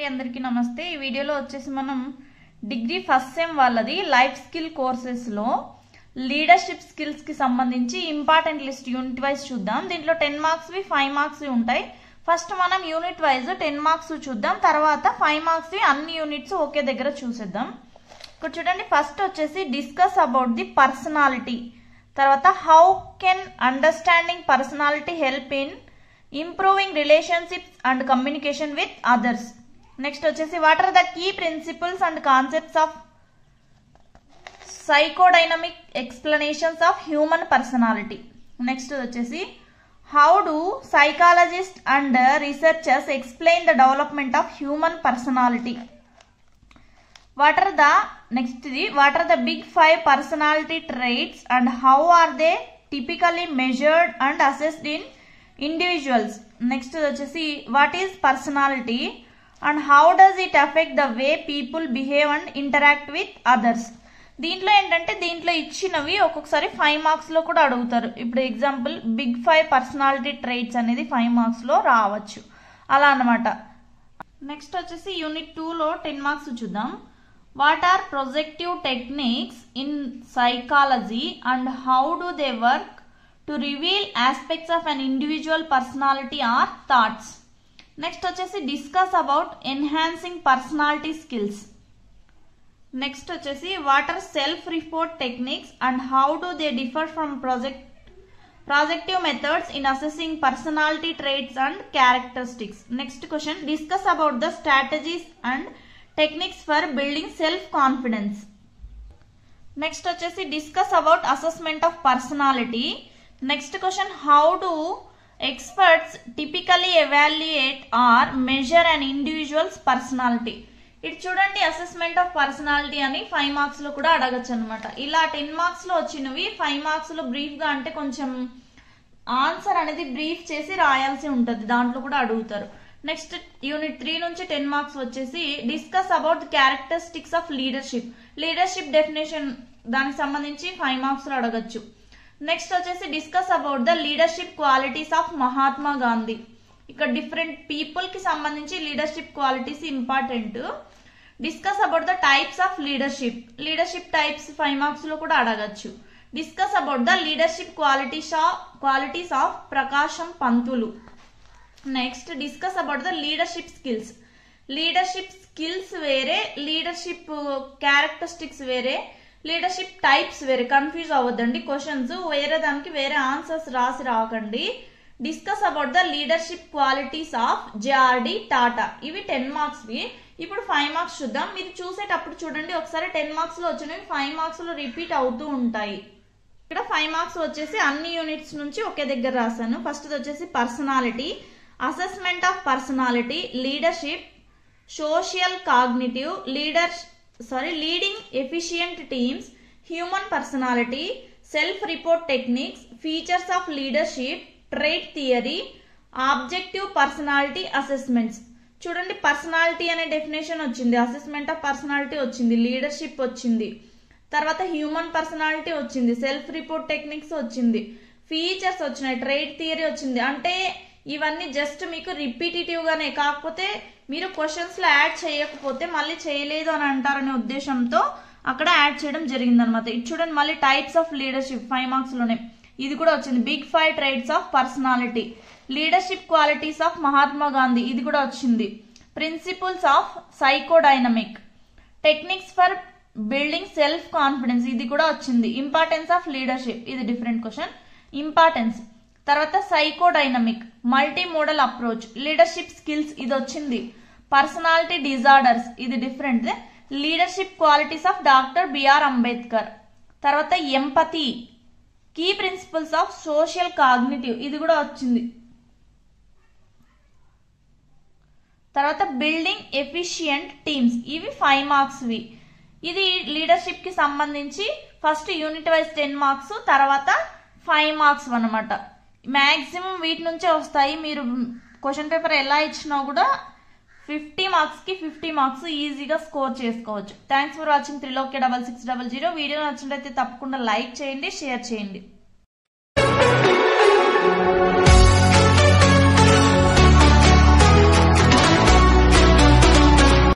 అండి అందరికీ నమస్తే। ఈ వీడియోలో వచ్చేసి మనం డిగ్రీ ఫస్ట్ సెమ్ వాళ్ళది లైఫ్ స్కిల్ కోర్సెస్ లో లీడర్షిప్ స్కిల్స్ కి సంబంధించి ఇంపార్టెంట్ లిస్ట్ యూనిట్ వైజ్ చూద్దాం। దీంట్లో 10 మార్క్స్ వి 5 మార్క్స్ వి ఉంటాయి। ఫస్ట్ మనం యూనిట్ వైజ్ 10 మార్క్స్ చూద్దాం, తర్వాత 5 మార్క్స్ వి అన్ని యూనిట్స్ ఒకే దగ్గర చూసేద్దాం। ఇక్కడ చూడండి, ఫస్ట్ వచ్చేసి డిస్కస్ అబౌట్ ది పర్సనాలిటీ, తర్వాత how can understanding personality help in improving relationships and communication with others. Next వచ్చేసి what are the key principles and concepts of psychodynamic explanations of human personality. Next వచ్చేసి how do psychologists and researchers explain the development of human personality. What are the big 5 personality traits and how are they typically measured and assessed in individuals. Next వచ్చేసి what is personality and how does it affect the way people behave and interact with others. దీంట్లో ఏంటంటే దీంట్లో ఇచ్చినవి ఒక్కొక్కసారి 5 marks లో కూడా అడుగుతారు। ఇప్పుడు ఎగ్జాంపుల్ బిగ్ 5 పర్సనాలిటీ ట్రైట్స్ అనేది 5 మార్క్స్ లో రావచ్చు, అలా అన్నమాట। నెక్స్ట్ వచ్చేసి యూనిట్ 2 లో 10 మార్క్స్ చూద్దాం। What are projective techniques in psychology and how do they work to reveal aspects of an individual personality or thoughts. Next వచ్చేసి discuss about enhancing personality skills. Next వచ్చేసి what are self-report techniques and how do they differ from projective methods in assessing personality traits and characteristics. Next question, discuss about the strategies and techniques for building self-confidence. Next వచ్చేసి discuss about assessment of personality. Next question, how do experts typically evaluate or measure an individual's personality. ఇది చూడండి, assessment of personality అని 5 marks లో కూడా అడగచ్చు అనమాట। ఇలా 10 marks లో వచ్చినవి 5 మార్క్స్ లో బ్రీఫ్ గా, అంటే కొంచెం ఆన్సర్ అనేది బ్రీఫ్ చేసి రాయాల్సి ఉంటది, దాంట్లో కూడా అడుగుతారు। నెక్స్ట్ యూనిట్ 3 నుంచి 10 మార్క్స్ వచ్చేసి discuss about the characteristics of leadership definition, దానికి సంబంధించి 5 మార్క్స్ లో అడగచ్చు। నెక్స్ట్ వచ్చేసి discuss about the leadership qualities of Mahatma Gandhi. ఇక్కడ డిఫరెంట్ పీపుల్ కి సంబంధించి leadership qualities important. Discuss about the types of leadership types 5 marks లో కూడా అడగచ్చు। Discuss about the leadership qualities of Prakasam Pantulu. Next discuss about the leadership skills వేరే, leadership characteristics వేరే, leadership types వేరే, confuse అవ్వద్దండి। Questions వేరే దానికి వేరే ఆన్సర్స్ రాసి రాకండి। Discuss about the leadership qualities of JRD Tata, ఇవి 10 మార్క్స్ వి। ఇప్పుడు 5 మార్క్స్ చూద్దాం। మీరు చూసేటప్పుడు చూడండి, ఒకసారి 10 మార్క్స్ లో వచ్చినవి 5 మార్క్స్ లో రిపీట్ అవుతూ ఉంటాయి। ఇక్కడ 5 మార్క్స్ వచ్చేసి అన్ని యూనిట్స్ నుంచి ఒకే దగ్గర రాశాను। ఫస్ట్ వచ్చేసి personality, assessment of personality, leadership, social cognitive, leading efficient teams, human personality, self-report techniques, features of leadership, trait theory, objective personality assessments. చూడండి, పర్సనాలిటీ అనే డెఫినేషన్ వచ్చింది, అసెస్మెంట్ ఆఫ్ పర్సనాలిటీ వచ్చింది, లీడర్షిప్ వచ్చింది, తర్వాత హ్యూమన్ పర్సనాలిటీ వచ్చింది, self report techniques వచ్చింది, features వచ్చినాయి, trait theory వచ్చింది। అంటే ఇవన్నీ జస్ట్ మీకు రిపీటేటివ్ గానే, కాకపోతే మీరు క్వశ్చన్స్ లో యాడ్ చేయకపోతే మళ్ళీ చేయలేదు అని అంటారనే ఉద్దేశంతో అక్కడ యాడ్ చేయడం జరిగింది అనమాట। ఇది చూడండి, మళ్ళీ టైప్స్ ఆఫ్ లీడర్షిప్ 5 మార్క్స్ లోనే ఇది కూడా వచ్చింది, big 5 traits of personality, leadership qualities of Mahatma Gandhi, ఇది కూడా వచ్చింది, principles of psychodynamic, techniques for building self confidence, ఇది కూడా వచ్చింది, ఇంపార్టెన్స్ ఆఫ్ లీడర్షిప్, ఇది డిఫరెంట్ క్వశ్చన్, ఇంపార్టెన్స్, తర్వాత psychodynamic, multi modal approach, leadership skills, ఇది వచ్చింది, పర్సనాలిటీ డిజార్డర్స్, ఇది different, leadership qualities of doctor B R Ambedkar, తర్వాత empathy, key principles of social cognitive, ఇది కూడా వచ్చింది, తర్వాత బిల్డింగ్ ఎఫిషియంట్ టీమ్స్, ఇవి 5 మార్క్స్ వి। ఇది లీడర్షిప్ కి సంబంధించి ఫస్ట్ యూనిట్ వైజ్ 10 మార్క్స్, తర్వాత 5 మార్క్స్ అన్నమాట। మాక్సిమం వీటి నుంచే వస్తాయి, మీరు క్వశ్చన్ పేపర్ ఎలా ఇచ్చినా కూడా 50 మార్క్స్ కి 50 మార్క్స్ ఈజీగా స్కోర్ చేసుకోవచ్చు। Thanks for watching 3lokia6600। Video నచ్చినట్లయితే తప్పకుండా లైక్ చేయండి, షేర్ చేయండి।